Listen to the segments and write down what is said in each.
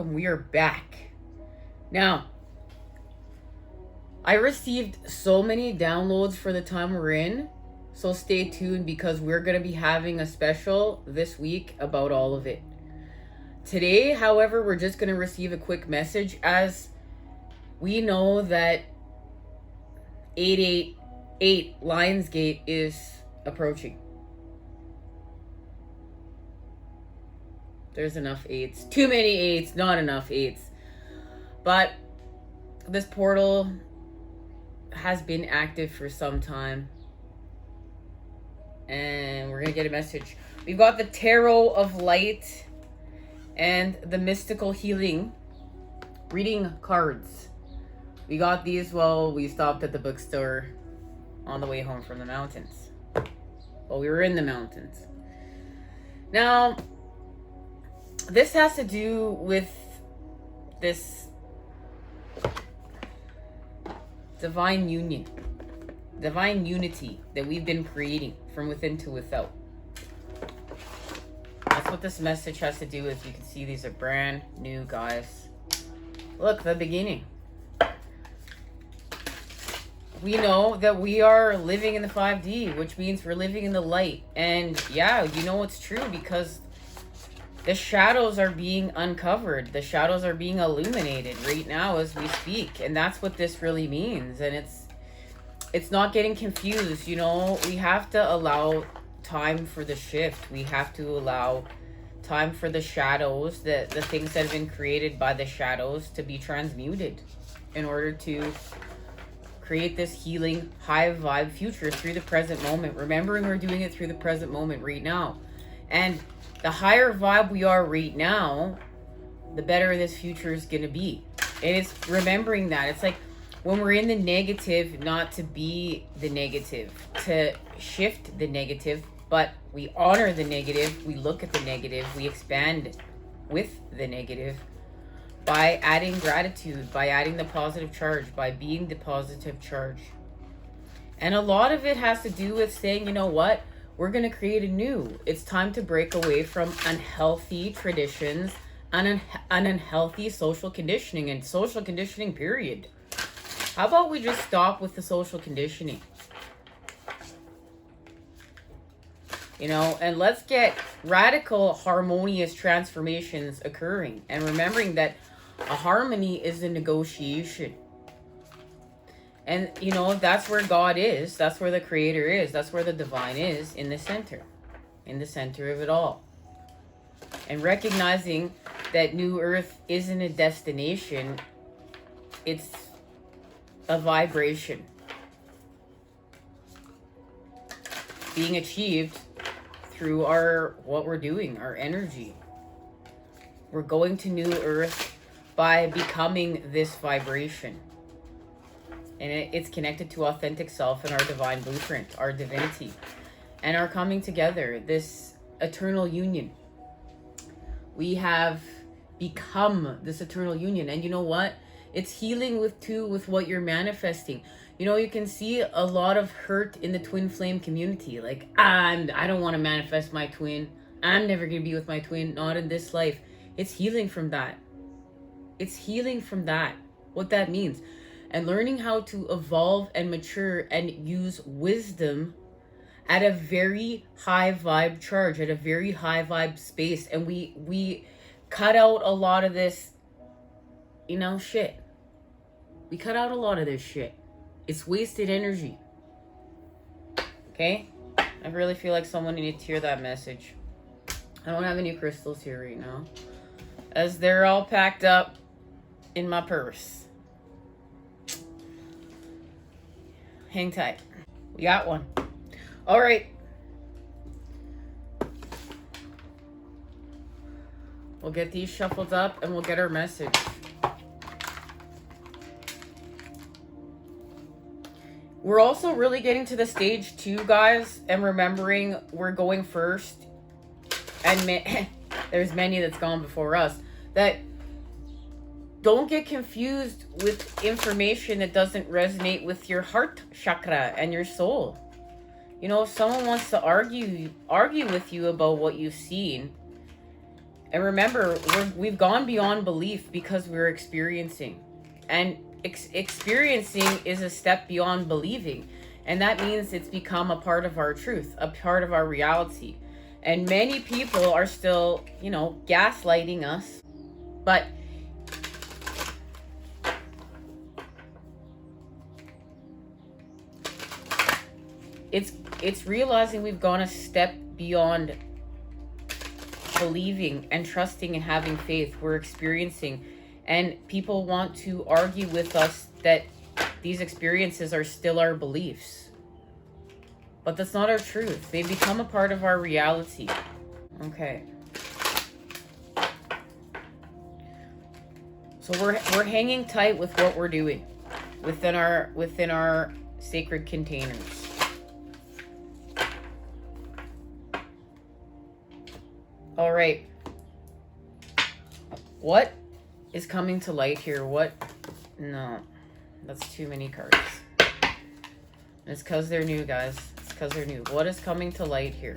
welcome. We are back. Now, I received so many downloads for the time we're in, so stay tuned because we're going to be having a special this week about all of it. Today, however, we're just going to receive a quick message as we know that 888 Lionsgate is approaching. There's enough 8s. Too many 8s, not enough 8s. But this portal has been active for some time. And we're going to get a message. We've got the Tarot of Light and the Mystical Healing reading cards. We got these while we stopped at the bookstore on the way home from the mountains. Well, we were in the mountains. Now, this has to do with this divine union, divine unity that we've been creating from within to without. That's what this message has to do with. You can see these are brand new, guys. Look, the beginning. We know that we are living in the 5D, which means we're living in the light. And yeah, you know it's true because the shadows are being uncovered. The shadows are being illuminated right now as we speak. And that's what this really means. And it's not getting confused. You know, we have to allow time for the shift. We have to allow time for the shadows, the things that have been created by the shadows to be transmuted in order to create this healing, high vibe future through the present moment. Remembering we're doing it through the present moment right now. And the higher vibe we are right now, the better this future is going to be. And it's remembering that. It's like when we're in the negative, not to be the negative, to shift the negative, but we honor the negative, we look at the negative, we expand with the negative by adding gratitude, by adding the positive charge, by being the positive charge. And a lot of it has to do with saying, you know what? We're going to create a new. It's time to break away from unhealthy traditions, an unhealthy social conditioning, and social conditioning, period. How about we just stop with the social conditioning? You know, and let's get radical, harmonious transformations occurring. And remembering that a harmony is a negotiation. And, you know, that's where God is. That's where the Creator is. That's where the divine is, in the center. In the center of it all. And recognizing that New Earth isn't a destination. It's a vibration. Being achieved through what we're doing, our energy. We're going to New Earth by becoming this vibration. And it's connected to authentic self and our divine blueprint, our divinity, and our coming together, this eternal union. We have become this eternal union. And you know what? It's healing with what you're manifesting. You know, you can see a lot of hurt in the twin flame community. Like, I don't want to manifest my twin. I'm never going to be with my twin. Not in this life. It's healing from that. It's healing from that. What that means. And learning how to evolve and mature and use wisdom at a very high vibe charge, at a very high vibe space. And we cut out a lot of this, you know, shit. We cut out a lot of this shit. It's wasted energy. Okay? I really feel like someone needs to hear that message. I don't have any crystals here right now, as they're all packed up in my purse. Hang tight. We got one. All right. We'll get these shuffled up and we'll get our message. We're also really getting to the stage 2, guys, and remembering we're going first. And there's many that's gone before us. That don't get confused with information that doesn't resonate with your heart chakra and your soul. You know, if someone wants to argue with you about what you've seen, And remember, we've gone beyond belief because we're experiencing. And experiencing is a step beyond believing. And that means it's become a part of our truth, a part of our reality. And many people are still, you know, gaslighting us. But it's realizing we've gone a step beyond believing and trusting and having faith. We're experiencing, and people want to argue with us that these experiences are still our beliefs, but that's not our truth. They become a part of our reality. Okay, so we're hanging tight with what we're doing within our sacred containers. All right. What is coming to light here? What? No, that's too many cards. It's because they're new, guys. It's because they're new. What is coming to light here?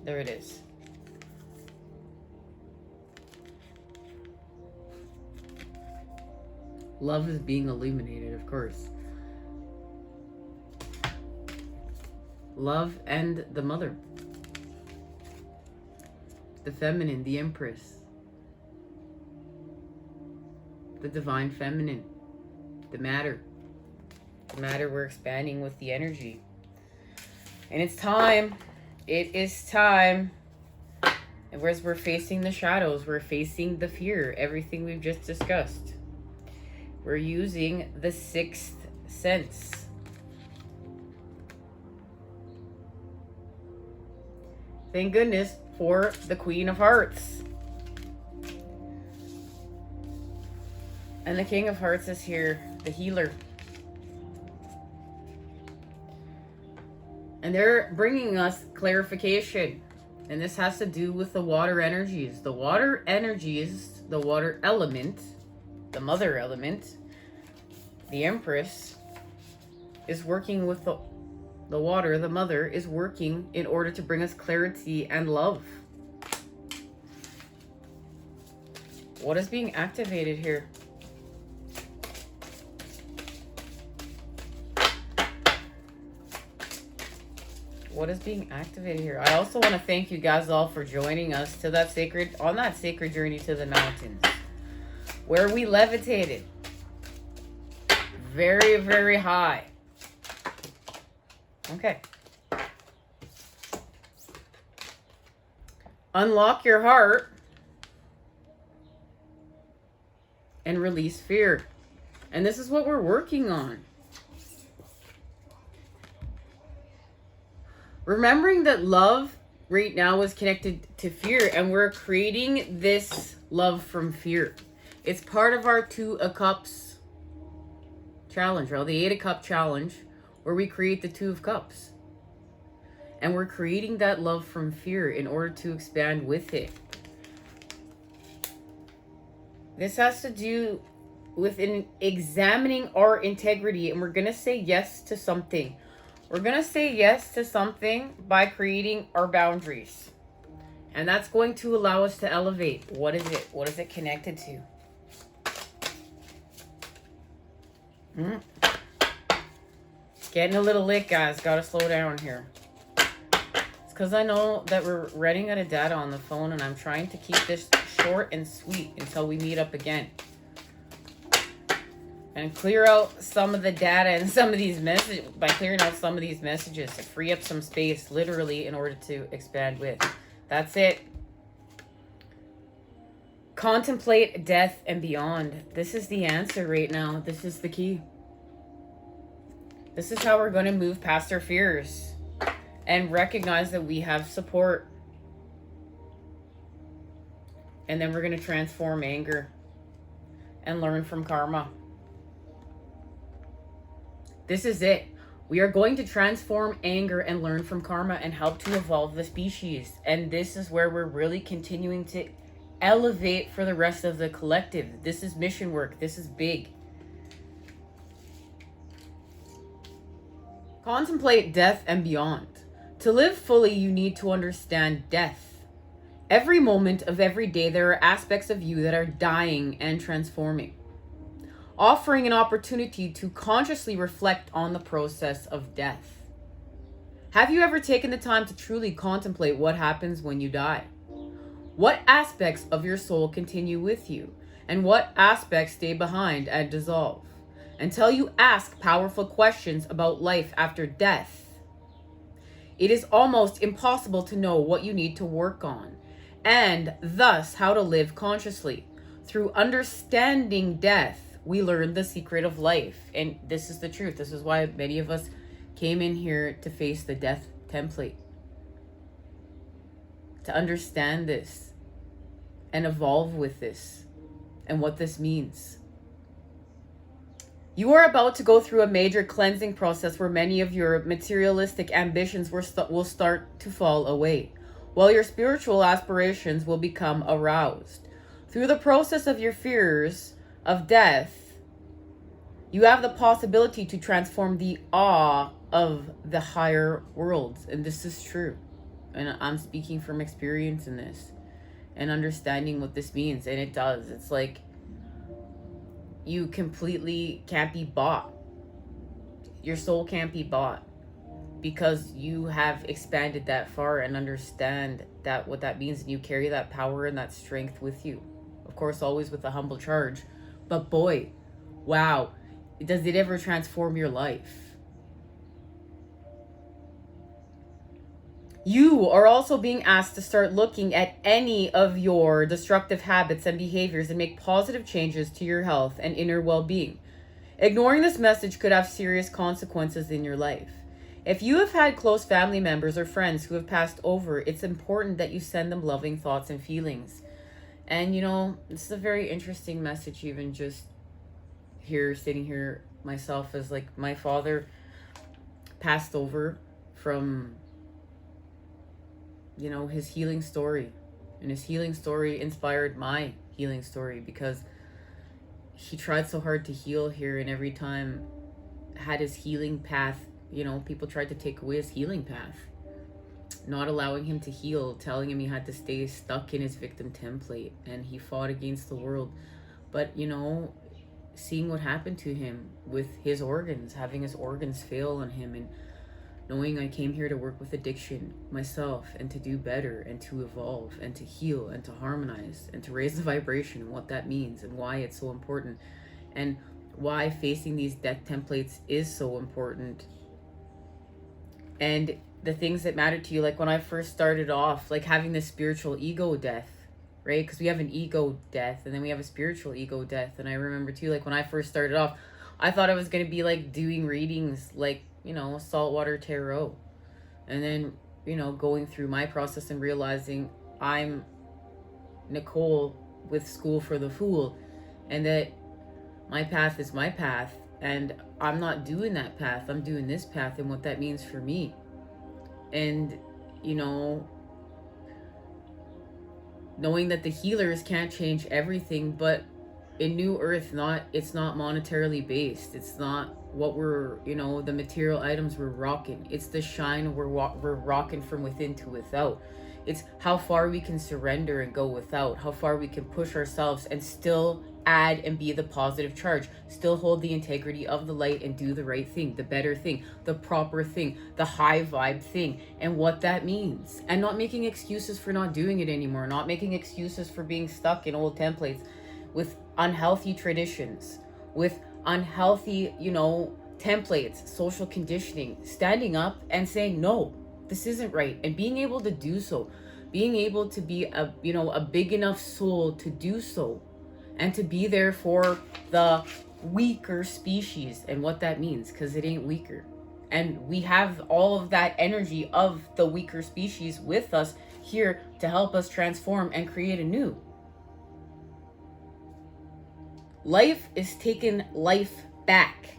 There it is. Love is being illuminated, of course. Love and the mother. The feminine, the empress. The divine feminine. The matter. The matter, we're expanding with the energy. And it's time. It is time. And whereas we're facing the shadows, we're facing the fear, everything we've just discussed. We're using the sixth sense. Thank goodness for the Queen of Hearts. And the King of Hearts is here, the healer. And they're bringing us clarification. And this has to do with the water energies. The water energies, the water element, the mother element, the empress, is working with the water. The mother is working in order to bring us clarity and love. What is being activated here? What is being activated here? I also want to thank you guys all for joining us to that sacred journey to the mountains, where we levitated very, very high. Okay. Unlock your heart and release fear. And this is what we're working on. Remembering that love right now is connected to fear, and we're creating this love from fear. It's part of our 2 of Cups challenge, or the 8 of Cups challenge, where we create the 2 of Cups. And we're creating that love from fear in order to expand with it. This has to do with examining our integrity, and we're going to say yes to something. We're going to say yes to something by creating our boundaries. And that's going to allow us to elevate. What is it? What is it connected to? Getting a little lit, guys. Got to slow down here. It's because I know that we're running out of data on the phone, and I'm trying to keep this short and sweet until we meet up again. And clear out some of the data and some of these messages, by clearing out some of these messages to free up some space, literally, in order to expand with. That's it. Contemplate death and beyond. This is the answer right now. This is the key. This is how we're going to move past our fears and recognize that we have support. And then we're going to transform anger and learn from karma. This is it. We are going to transform anger and learn from karma and help to evolve the species. And this is where we're really continuing to elevate for the rest of the collective. This is mission work. This is big. Contemplate death and beyond. To live fully, you need to understand death. Every moment of every day, there are aspects of you that are dying and transforming, offering an opportunity to consciously reflect on the process of death. Have you ever taken the time to truly contemplate what happens when you die? What aspects of your soul continue with you, and what aspects stay behind and dissolve? Until you ask powerful questions about life after death, it is almost impossible to know what you need to work on, and thus how to live consciously. Through understanding death, we learn the secret of life. And this is the truth. This is why many of us came in here to face the death template. To understand this and evolve with this and what this means. You are about to go through a major cleansing process where many of your materialistic ambitions will start to fall away, while your spiritual aspirations will become aroused. Through the process of your fears of death, you have the possibility to transform the awe of the higher worlds. And this is true. And I'm speaking from experience in this and understanding what this means. And it does. It's like you completely can't be bought. Your soul can't be bought because you have expanded that far and understand that what that means, and you carry that power and that strength with you. Of course, always with a humble charge. But boy, wow, does it ever transform your life? You are also being asked to start looking at any of your destructive habits and behaviors and make positive changes to your health and inner well-being. Ignoring this message could have serious consequences in your life. If you have had close family members or friends who have passed over, it's important that you send them loving thoughts and feelings. And you know, this is a very interesting message, even just here, sitting here myself, as like my father passed over from, you know, his healing story. And his healing story inspired my healing story, because he tried so hard to heal here, and every time had his healing path, you know, people tried to take away his healing path, not allowing him to heal, telling him he had to stay stuck in his victim template, and he fought against the world. But you know, seeing what happened to him with his organs, having his organs fail on him, and knowing I came here to work with addiction myself and to do better and to evolve and to heal and to harmonize and to raise the vibration, and what that means and why it's so important, and why facing these death templates is so important, and the things that matter to you. Like when I first started off, like having this spiritual ego death, right? Because we have an ego death and then we have a spiritual ego death. And I remember too, like when I first started off, I thought I was going to be like doing readings like, you know, saltwater tarot. And then, you know, going through my process and realizing I'm Nicole with School for the Fool, and that my path is my path, and I'm not doing that path, I'm doing this path, and what that means for me. And, you know, knowing that the healers can't change everything, but in New Earth, it's not monetarily based. It's not what we're, you know, the material items we're rocking. It's the shine we're rocking from within to without. It's how far we can surrender and go without, how far we can push ourselves and still add and be the positive charge, still hold the integrity of the light and do the right thing, the better thing, the proper thing, the high vibe thing, and what that means. And not making excuses for not doing it anymore, not making excuses for being stuck in old templates with unhealthy traditions, with unhealthy, you know, templates, social conditioning, standing up and saying, no, this isn't right. And being able to do so, being able to be a, you know, a big enough soul to do so, and to be there for the weaker species and what that means, because it ain't weaker. And we have all of that energy of the weaker species with us here to help us transform and create a new. Life is taking life back.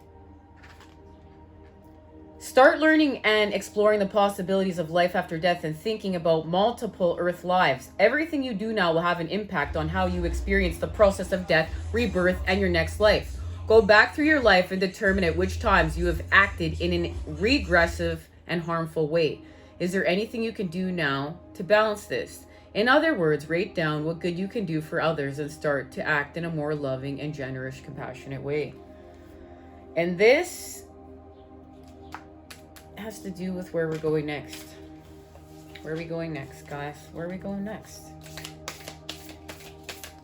Start learning and exploring the possibilities of life after death and thinking about multiple Earth lives. Everything you do now will have an impact on how you experience the process of death, rebirth, and your next life. Go back through your life and determine at which times you have acted in a regressive and harmful way. Is there anything you can do now to balance this? In other words, write down what good you can do for others and start to act in a more loving and generous, compassionate way. And this has to do with where we're going next. Where are we going next, guys? Where are we going next?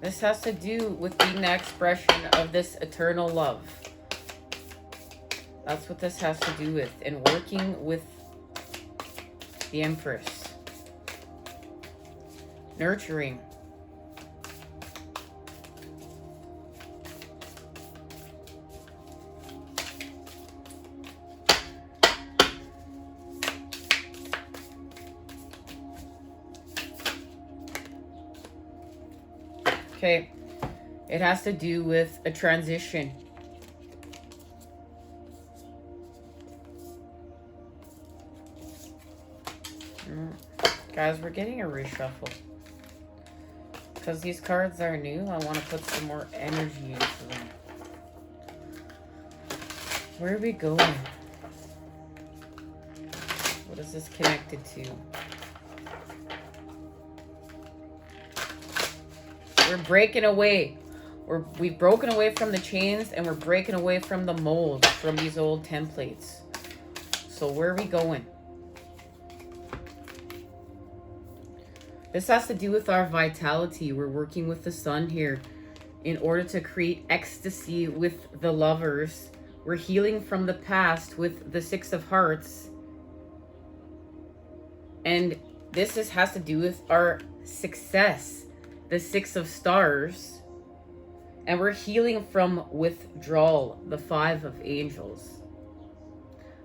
This has to do with being the expression of this eternal love. That's what this has to do with. And working with the Empress. Nurturing. Okay, it has to do with a transition. Guys, we're getting a reshuffle. Because these cards are new, I want to put some more energy into them. Where are we going? What is this connected to? We're breaking away. We've broken away from the chains and we're breaking away from the molds from these old templates. So where are we going? This has to do with our vitality. We're working with the sun here in order to create ecstasy with the lovers. We're healing from the past with the Six of Hearts. And this has to do with our success. The Six of Stars, and we're healing from withdrawal, the Five of Angels.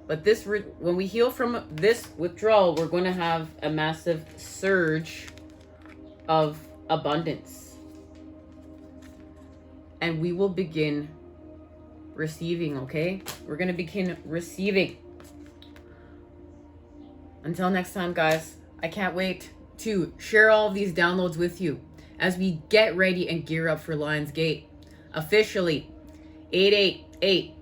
But this, when we heal from this withdrawal, we're going to have a massive surge of abundance, and we will begin receiving. Okay, we're going to begin receiving. Until next time, guys, I can't wait to share all of these downloads with you as we get ready and gear up for Lionsgate. Officially, 888.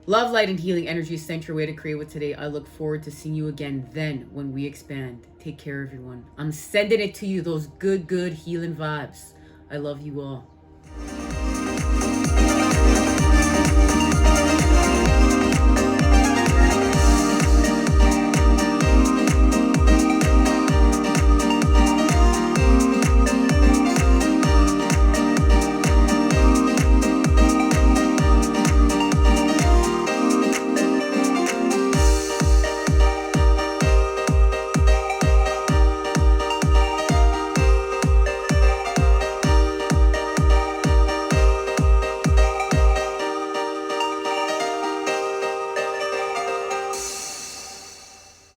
Love, light, and healing energy sent your way to create with today. I look forward to seeing you again then when we expand. Take care, everyone. I'm sending it to you, those good healing vibes. I love you all.